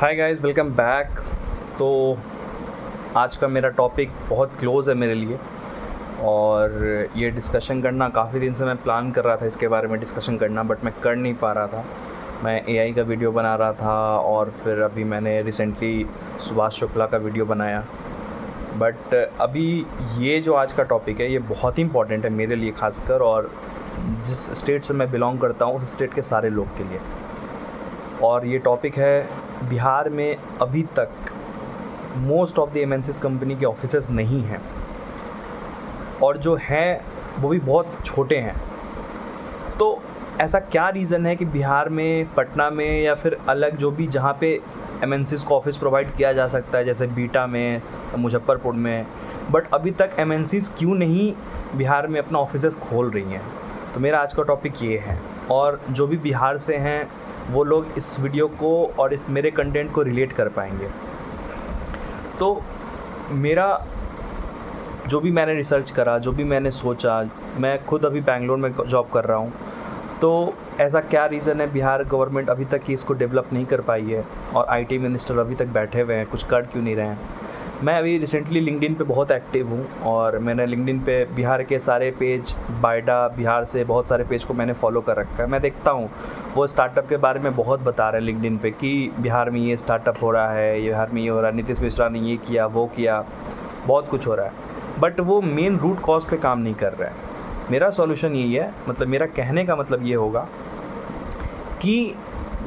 Hi guys, welcome back. तो आज का मेरा टॉपिक बहुत क्लोज़ है मेरे लिए और ये डिस्कशन करना काफ़ी दिन से मैं प्लान कर रहा था इसके बारे में डिस्कशन करना, बट मैं कर नहीं पा रहा था। मैं एआई का वीडियो बना रहा था और फिर अभी मैंने रिसेंटली सुभाष शुक्ला का वीडियो बनाया। बट अभी ये जो आज का टॉपिक है ये बहुत ही इम्पॉर्टेंट है मेरे लिए ख़ासकर, और जिस स्टेट से मैं बिलोंग करता हूँ उस स्टेट के सारे लोग के लिए। और ये टॉपिक है बिहार में अभी तक most of the MNCs company के ऑफिसेस नहीं हैं, और जो हैं वो भी बहुत छोटे हैं। तो ऐसा क्या रीज़न है कि बिहार में, पटना में या फिर अलग जो भी जहाँ पे एमएनसीज को ऑफिस प्रोवाइड किया जा सकता है जैसे बीटा में, मुजफ्फरपुर में, बट अभी तक एमएनसीज क्यों नहीं बिहार में अपना ऑफिसेस खोल रही हैं? तो मेरा आज का टॉपिक ये है, और जो भी बिहार से हैं वो लोग इस वीडियो को और इस मेरे कंटेंट को रिलेट कर पाएंगे। तो मेरा जो भी मैंने रिसर्च करा, जो भी मैंने सोचा, मैं खुद अभी बैंगलोर में जॉब कर रहा हूँ। तो ऐसा क्या रीज़न है बिहार गवर्नमेंट अभी तक इसको डेवलप नहीं कर पाई है और आईटी मिनिस्टर अभी तक बैठे हुए हैं, कुछ कर क्यों नहीं रहे हैं? मैं अभी रिसेंटली लिंक्डइन पे बहुत एक्टिव हूँ और मैंने लिंक्डइन पे बिहार के सारे पेज, बायडा बिहार से बहुत सारे पेज को मैंने फॉलो कर रखा है। मैं देखता हूँ वो स्टार्टअप के बारे में बहुत बता रहे हैं लिंक्डइन पे कि बिहार में ये स्टार्टअप हो रहा है, बिहार में ये हो रहा है, नीतीश मिश्रा ने ये किया, वो किया, बहुत कुछ हो रहा है। बट वो मेन रूट कॉज पे काम नहीं कर रहा है। मेरा सॉल्यूशन यही है, मतलब मेरा कहने का मतलब ये होगा कि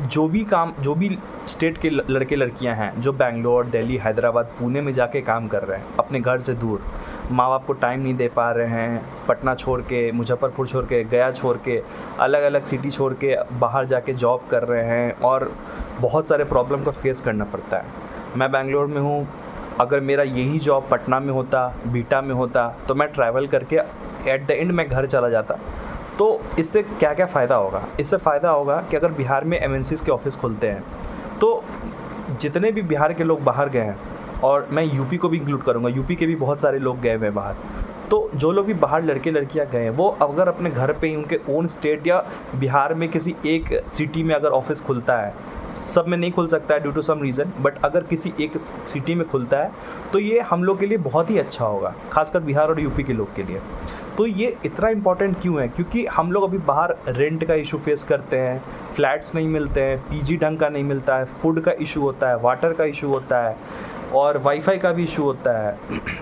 जो भी स्टेट के लड़के लड़कियां हैं जो बैंगलोर, दिल्ली, हैदराबाद, पुणे में जाके काम कर रहे हैं अपने घर से दूर, माँ बाप को टाइम नहीं दे पा रहे हैं, पटना छोड़ के, मुजफ्फरपुर छोड़ के, गया छोड़ के, अलग अलग सिटी छोड़ के बाहर जाके जॉब कर रहे हैं और बहुत सारे प्रॉब्लम को फेस करना पड़ता है। मैं बैंगलोर में हूँ, अगर मेरा यही जॉब पटना में होता, बीटा में होता, तो मैं ट्रैवल करके एट द एंड मैं घर चला जाता। तो इससे क्या क्या फ़ायदा होगा? इससे फ़ायदा होगा कि अगर बिहार में एमएनसीज के ऑफ़िस खुलते हैं तो जितने भी बिहार के लोग बाहर गए हैं, और मैं यूपी को भी इंक्लूड करूँगा, यूपी के भी बहुत सारे लोग गए हुए हैं बाहर, तो जो लोग भी बाहर लड़के लड़कियां गए हैं वो अगर अपने घर पे ही उनके ओन स्टेट या बिहार में किसी एक सिटी में अगर ऑफिस खुलता है, सब में नहीं खुल सकता है due to some reason, but अगर किसी एक सिटी में खुलता है तो ये हम लोग के लिए बहुत ही अच्छा होगा, खासकर बिहार और यूपी के लोग के लिए। तो ये इतना इम्पॉर्टेंट क्यों है? क्योंकि हम लोग अभी बाहर रेंट का इशू फेस करते हैं, फ्लैट्स नहीं मिलते हैं, पीजी ढंग का नहीं मिलता है, फूड का इशू होता है, वाटर का इशू होता है और वाईफाई का भी इशू होता है,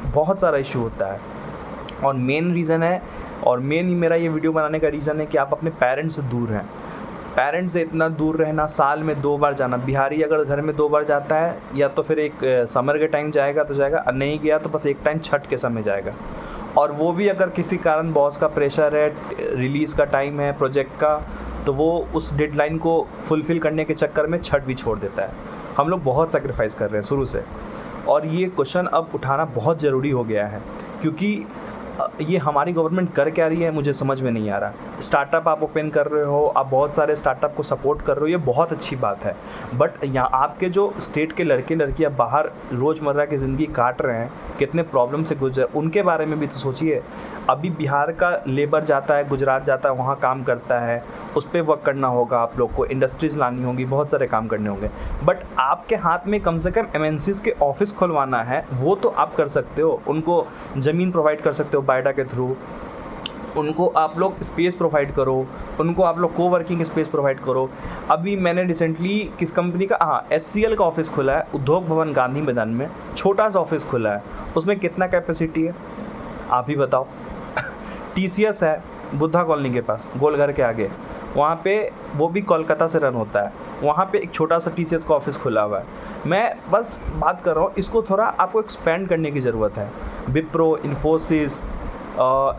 बहुत सारा इशू होता है। और मेन रीज़न है, और मेन ही मेरा ये वीडियो बनाने का रीज़न है कि आप अपने पेरेंट्स से दूर हैं। पेरेंट्स से इतना दूर रहना, साल में 2 बार जाना। बिहारी अगर घर में 2 बार जाता है या तो फिर एक समर के टाइम जाएगा तो जाएगा, नहीं गया तो बस एक टाइम छठ के समय जाएगा, और वो भी अगर किसी कारण बॉस का प्रेशर है, रिलीज़ का टाइम है प्रोजेक्ट का, तो वो उस डेडलाइन को फुलफ़िल करने के चक्कर में छठ भी छोड़ देता है। हम लोग बहुत सैक्रिफाइस कर रहे हैं शुरू से, और ये क्वेश्चन अब उठाना बहुत ज़रूरी हो गया है क्योंकि ये हमारी गवर्नमेंट कर क्या रही है मुझे समझ में नहीं आ रहा। स्टार्टअप आप ओपन कर रहे हो, आप बहुत सारे स्टार्टअप को सपोर्ट कर रहे हो, ये बहुत अच्छी बात है, बट यहाँ आपके जो स्टेट के लड़के लड़कियाँ बाहर रोज़मर्रा की ज़िंदगी काट रहे हैं, कितने प्रॉब्लम से गुजर, उनके बारे में भी तो सोचिए। अभी बिहार का लेबर जाता है, गुजरात जाता है, वहाँ काम करता है, उस पर वर्क करना होगा, आप लोग को इंडस्ट्रीज़ लानी होगी, बहुत सारे काम करने होंगे, बट आपके हाथ में कम से कम एमएनसीज़ के ऑफिस खुलवाना है, वो तो आप कर सकते हो। उनको ज़मीन प्रोवाइड कर सकते हो बायडा के थ्रू, उनको आप लोग स्पेस प्रोवाइड करो, उनको आप लोग कोवर्किंग स्पेस प्रोवाइड करो। अभी मैंने रिसेंटली किस कंपनी का, एचसीएल का ऑफिस खुला है उद्योग भवन गांधी मैदान में, छोटा सा ऑफिस खुला है, उसमें कितना कैपेसिटी है आप ही बताओ। टीसीएस है बुद्धा कॉलोनी के पास, गोलघर के आगे, वहाँ पे वो भी कोलकाता से रन होता है, वहाँ पे एक छोटा सा टीसीएस का ऑफिस खुला हुआ है। मैं बस बात कर रहा हूँ, इसको थोड़ा आपको एक्सपेंड करने की ज़रूरत है। विप्रो, इन्फोसिस,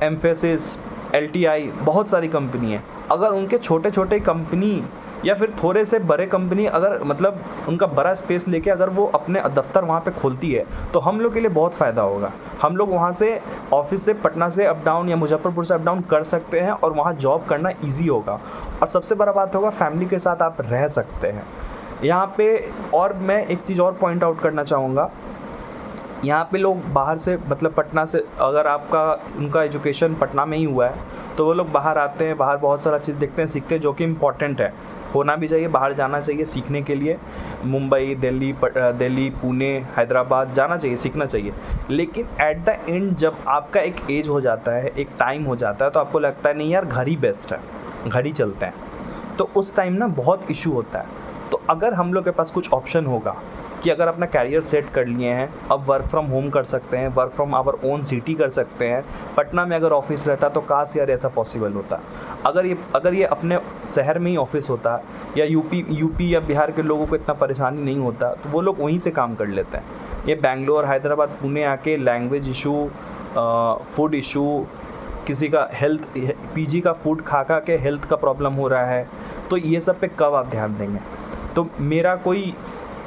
एम्फेसिस, एलटीआई, बहुत सारी कंपनी है। अगर उनके छोटे छोटे कंपनी या फिर थोड़े से बड़े कंपनी अगर मतलब उनका बड़ा स्पेस लेके अगर वो अपने दफ्तर वहाँ पे खोलती है तो हम लोग के लिए बहुत फ़ायदा होगा। हम लोग वहाँ से ऑफिस से पटना से अप डाउन या मुजफ्फरपुर से अप डाउन कर सकते हैं और वहाँ जॉब करना ईजी होगा, और सबसे बड़ा बात होगा फैमिली के साथ आप रह सकते हैं यहाँ पे। और मैं एक चीज़ और पॉइंट आउट करना चाहूँगा, यहाँ पे लोग बाहर से, मतलब पटना से, अगर आपका उनका एजुकेशन पटना में ही हुआ है तो वो लोग बाहर आते हैं, बाहर बहुत सारा चीज़ देखते हैं, सीखते हैं, जो कि इम्पॉर्टेंट है। होना भी चाहिए, बाहर जाना चाहिए सीखने के लिए, मुंबई, दिल्ली, पुणे, हैदराबाद जाना चाहिए, सीखना चाहिए। लेकिन एट द एंड जब आपका एक एज हो जाता है, एक टाइम हो जाता है, तो आपको लगता है नहीं यार घर ही बेस्ट है, घर ही चलते हैं, तो उस टाइम ना बहुत इशू होता है। तो अगर हम लोग के पास कुछ ऑप्शन होगा कि अगर अपना कैरियर सेट कर लिए हैं, अब वर्क फ्रॉम होम कर सकते हैं, work from our own city कर सकते हैं। पटना में अगर ऑफिस रहता तो काश यार ऐसा पॉसिबल होता। अगर ये अपने शहर में ही ऑफिस होता, या यूपी या बिहार के लोगों को इतना परेशानी नहीं होता, तो वो लोग वहीं से काम कर लेते हैं। ये बेंगलोर, हैदराबाद, पुणे आके लैंग्वेज इशू, फूड इशू, किसी का हेल्थ, पीजी का फूड खा के हेल्थ का प्रॉब्लम हो रहा है, तो ये सब पे कब आप ध्यान देंगे? तो मेरा कोई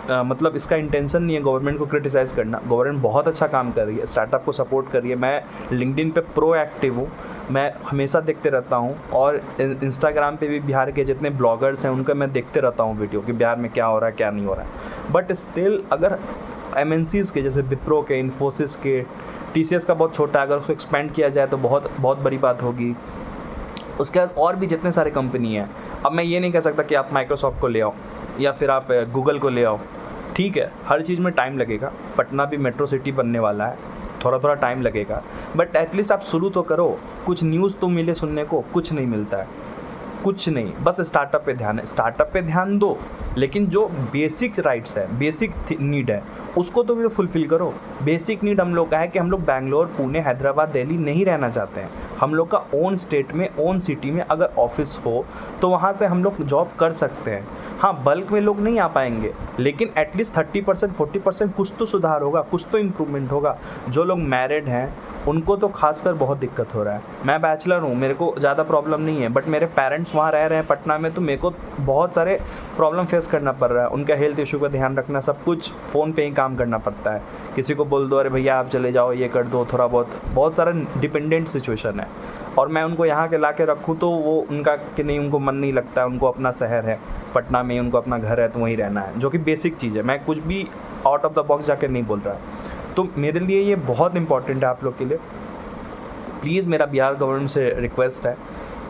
मतलब इसका इंटेंशन नहीं है गवर्नमेंट को क्रिटिसाइज़ करना। गवर्नमेंट बहुत अच्छा काम कर रही है, स्टार्टअप को सपोर्ट कर रही है। मैं लिंक्डइन पे प्रोएक्टिव हूँ, मैं हमेशा देखते रहता हूँ, और इंस्टाग्राम पे भी बिहार के जितने ब्लॉगर्स हैं उनका मैं देखते रहता हूँ वीडियो कि बिहार में क्या हो रहा है, क्या नहीं हो रहा है। बट स्टिल अगर एमएनसीज़ के जैसे विप्रो के, इन्फोसिस के, टीसीएस का बहुत छोटा है, अगर उसको एक्सपेंड किया जाए तो बहुत बहुत बड़ी बात होगी। उसके बाद और भी जितने सारे कंपनी हैं। अब मैं ये नहीं कह सकता कि आप माइक्रोसॉफ्ट को ले आओ या फिर आप गूगल को ले आओ, ठीक है, हर चीज़ में टाइम लगेगा। पटना भी मेट्रो सिटी बनने वाला है, थोड़ा थोड़ा टाइम लगेगा, बट एटलीस्ट आप शुरू तो करो। कुछ न्यूज़ तो मिले सुनने को, कुछ नहीं मिलता है, कुछ नहीं, बस स्टार्टअप पे ध्यान है। स्टार्टअप पे ध्यान दो, लेकिन जो बेसिक राइट्स है, बेसिक नीड है, उसको तो भी फुलफ़िल करो। बेसिक नीड हम लोग का है कि हम लोग बैंगलोर, पुणे, हैदराबाद, दिल्ली नहीं रहना चाहते हैं। हम लोग का ओन स्टेट में, ओन सिटी में अगर ऑफिस हो तो वहाँ से हम लोग जॉब कर सकते हैं। हाँ, बल्क में लोग नहीं आ पाएंगे, लेकिन एटलीस्ट 30% 40% कुछ तो सुधार होगा, कुछ तो इम्प्रूवमेंट होगा। जो लोग मैरिड हैं उनको तो खासकर बहुत दिक्कत हो रहा है। मैं बैचलर हूँ, मेरे को ज़्यादा प्रॉब्लम नहीं है, बट मेरे पेरेंट्स वहाँ रह रहे हैं पटना में, तो मेरे को बहुत सारे प्रॉब्लम फेस करना पड़ रहा है। उनका हेल्थ इशू का ध्यान रखना, सब कुछ फ़ोन पे ही काम करना पड़ता है। किसी को बोल दो अरे भैया आप चले जाओ, ये कर दो, थोड़ा बहुत सारा डिपेंडेंट सिचुएशन है। और मैं उनको यहाँ के ला के रखूँ तो वो उनका कि नहीं, उनको मन नहीं लगता है, उनको अपना शहर है पटना में, उनको अपना घर है तो वहीं रहना है, जो कि बेसिक चीज़ है। मैं कुछ भी आउट ऑफ द बॉक्स जाके नहीं बोल रहा। तो मेरे लिए ये बहुत इंपॉर्टेंट है आप लोग के लिए। प्लीज़ मेरा बिहार गवर्नमेंट से रिक्वेस्ट है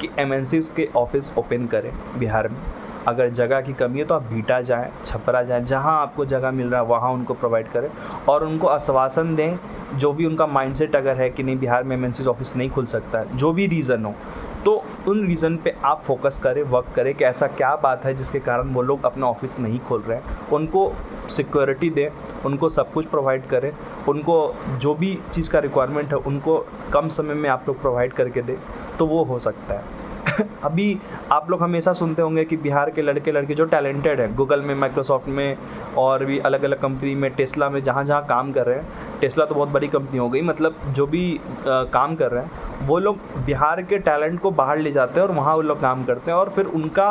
कि एमएनसीज़ के ऑफिस ओपन करें बिहार में। अगर जगह की कमी है तो आप बीटा जाएँ, छपरा जाएँ, जहाँ आपको जगह मिल रहा है वहाँ उनको प्रोवाइड करें, और उनको आश्वासन दें। जो भी उनका माइंडसेट अगर है कि नहीं बिहार में एमएनसीज़ ऑफिस नहीं खुल सकता है, जो भी रीज़न हो, तो उन रीज़न पे आप फोकस करें, वर्क करें कि ऐसा क्या बात है जिसके कारण वो लोग अपना ऑफिस नहीं खोल रहे हैं। उनको सिक्योरिटी दें, उनको सब कुछ प्रोवाइड करें, उनको जो भी चीज़ का रिक्वायरमेंट है उनको कम समय में आप लोग प्रोवाइड करके दें, तो वो हो सकता है। अभी आप लोग हमेशा सुनते होंगे कि बिहार के लड़के जो टैलेंटेड हैं, गूगल में, माइक्रोसॉफ्ट में और भी अलग अलग कंपनी में, टेस्ला में, जहाँ जहाँ काम कर रहे हैं, टेस्ला तो बहुत बड़ी कंपनी हो गई, मतलब जो भी काम कर रहे हैं वो लोग बिहार के टैलेंट को बाहर ले जाते हैं और वहाँ वो लोग काम करते हैं और फिर उनका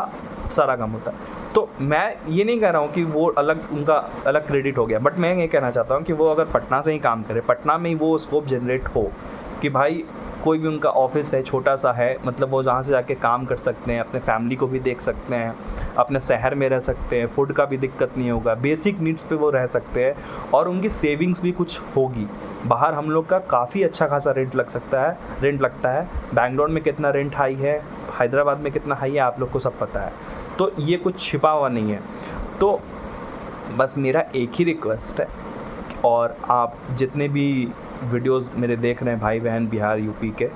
सारा काम होता है। तो मैं ये नहीं कह रहा हूँ कि वो उनका अलग क्रेडिट हो गया, बट मैं ये कहना चाहता हूँ कि वो अगर पटना से ही काम करे, पटना में ही वो स्कोप जनरेट हो कि भाई कोई भी उनका ऑफिस है, छोटा सा है, मतलब वो जहाँ से जाके काम कर सकते हैं, अपने फैमिली को भी देख सकते हैं, अपने शहर में रह सकते हैं, फूड का भी दिक्कत नहीं होगा, बेसिक नीड्स पे वो रह सकते हैं और उनकी सेविंग्स भी कुछ होगी। बाहर हम लोग का काफ़ी अच्छा खासा रेंट लगता है। बैंगलोर में कितना रेंट हाई है, हैदराबाद में कितना हाई है, आप लोग को सब पता है। तो ये कुछ छिपा हुआ नहीं है। तो बस मेरा एक ही रिक्वेस्ट है, और आप जितने भी वीडियोस मेरे देख रहे हैं भाई बहन बिहार यूपी के,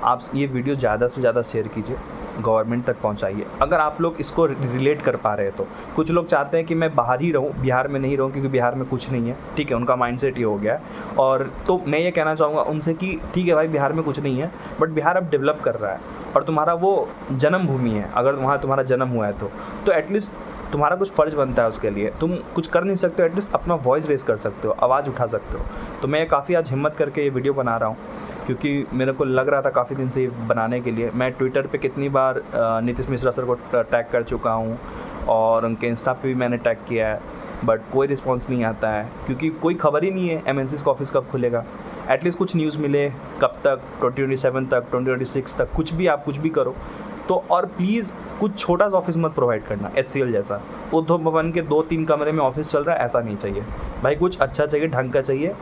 आप ये वीडियो ज़्यादा से ज़्यादा शेयर कीजिए, गवर्नमेंट तक पहुंचाइए। अगर आप लोग इसको रिलेट कर पा रहे हैं तो। कुछ लोग चाहते हैं कि मैं बाहर ही रहूं, बिहार में नहीं रहूं क्योंकि बिहार में कुछ नहीं है, ठीक है, उनका माइंडसेट ये हो गया है। और तो मैं ये कहना चाहूँगा उनसे कि ठीक है भाई, बिहार में कुछ नहीं है, बट बिहार अब डेवलप कर रहा है और तुम्हारा वो जन्मभूमि है। अगर वहाँ तुम्हारा जन्म हुआ है तो एटलीस्ट तुम्हारा कुछ फ़र्ज़ बनता है उसके लिए। तुम कुछ कर नहीं सकते हो, एटलीस्ट अपना वॉइस रेस कर सकते हो, आवाज़ उठा सकते हो। तो मैं काफ़ी आज हिम्मत करके ये वीडियो बना रहा हूँ, क्योंकि मेरे को लग रहा था काफ़ी दिन से ये बनाने के लिए। मैं ट्विटर पे कितनी बार नीतीश मिश्रा सर को टैग कर चुका हूँ और उनके इंस्टा पे भी मैंने टैग किया है, बट कोई रिस्पॉन्स नहीं आता है क्योंकि कोई खबर ही नहीं है एमएनसीज़ का ऑफिस कब खुलेगा। एटलीस्ट कुछ न्यूज़ मिले कब तक, 2027 तक, 2026 तक, कुछ भी आप कुछ भी करो तो। और प्लीज़ कुछ छोटा सा ऑफिस मत प्रोवाइड करना, एचसीएल जैसा उद्धव भवन के 2-3 कमरे में ऑफिस चल रहा है, ऐसा नहीं चाहिए भाई। कुछ अच्छा चाहिए, ढंग का चाहिए।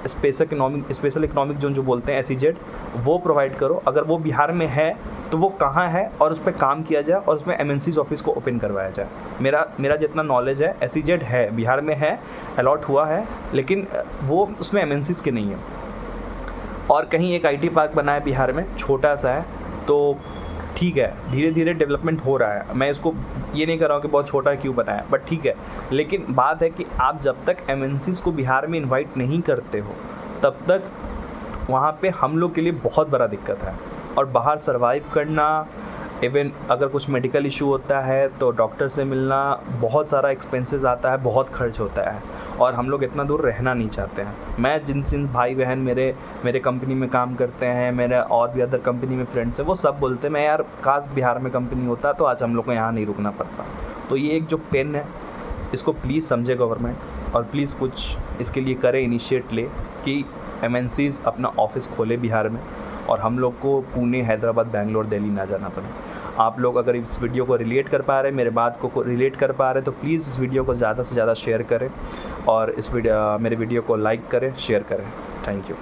स्पेशल इकोनॉमिक जोन जो बोलते हैं, SEZ, वो प्रोवाइड करो। अगर वो बिहार में है तो वो कहाँ है और उस पर काम किया जाए और उसमें MNCs ऑफिस को ओपन करवाया जाए। मेरा जितना नॉलेज है SEZ है, बिहार में है, अलॉट हुआ है, लेकिन वो उसमें MNCs के नहीं है। और कहीं एक IT पार्क बना है बिहार में, छोटा सा है, तो ठीक है, धीरे धीरे डेवलपमेंट हो रहा है। मैं इसको ये नहीं कर रहा हूँ कि बहुत छोटा क्यों बनाया, बट ठीक है। लेकिन बात है कि आप जब तक MNCs को बिहार में इनवाइट नहीं करते हो तब तक वहाँ पे हम लोग के लिए बहुत बड़ा दिक्कत है। और बाहर सर्वाइव करना, इवन अगर कुछ मेडिकल इशू होता है तो डॉक्टर से मिलना, बहुत सारा एक्सपेंसेस आता है, बहुत खर्च होता है, और हम लोग इतना दूर रहना नहीं चाहते हैं। मैं जिन भाई बहन मेरे कंपनी में काम करते हैं, मेरे और भी अदर कंपनी में फ्रेंड्स हैं, वो सब बोलते हैं मैं यार काश बिहार में कंपनी होता तो आज हम लोग को यहाँ नहीं रुकना पड़ता। तो ये एक जो पेन है, इसको प्लीज़ समझे गवर्नमेंट, और प्लीज़ कुछ इसके लिए करे, इनिशिएट ले कि MNCs अपना ऑफिस खोले बिहार में, और हम लोग को पुणे, हैदराबाद, बैंगलोर, दिल्ली ना जाना पड़े। आप लोग अगर इस वीडियो को रिलेट कर पा रहे हैं, मेरे बात को रिलेट कर पा रहे हैं, तो प्लीज़ इस वीडियो को ज़्यादा से ज़्यादा शेयर करें, और मेरे वीडियो को लाइक करें, शेयर करें। Thank you.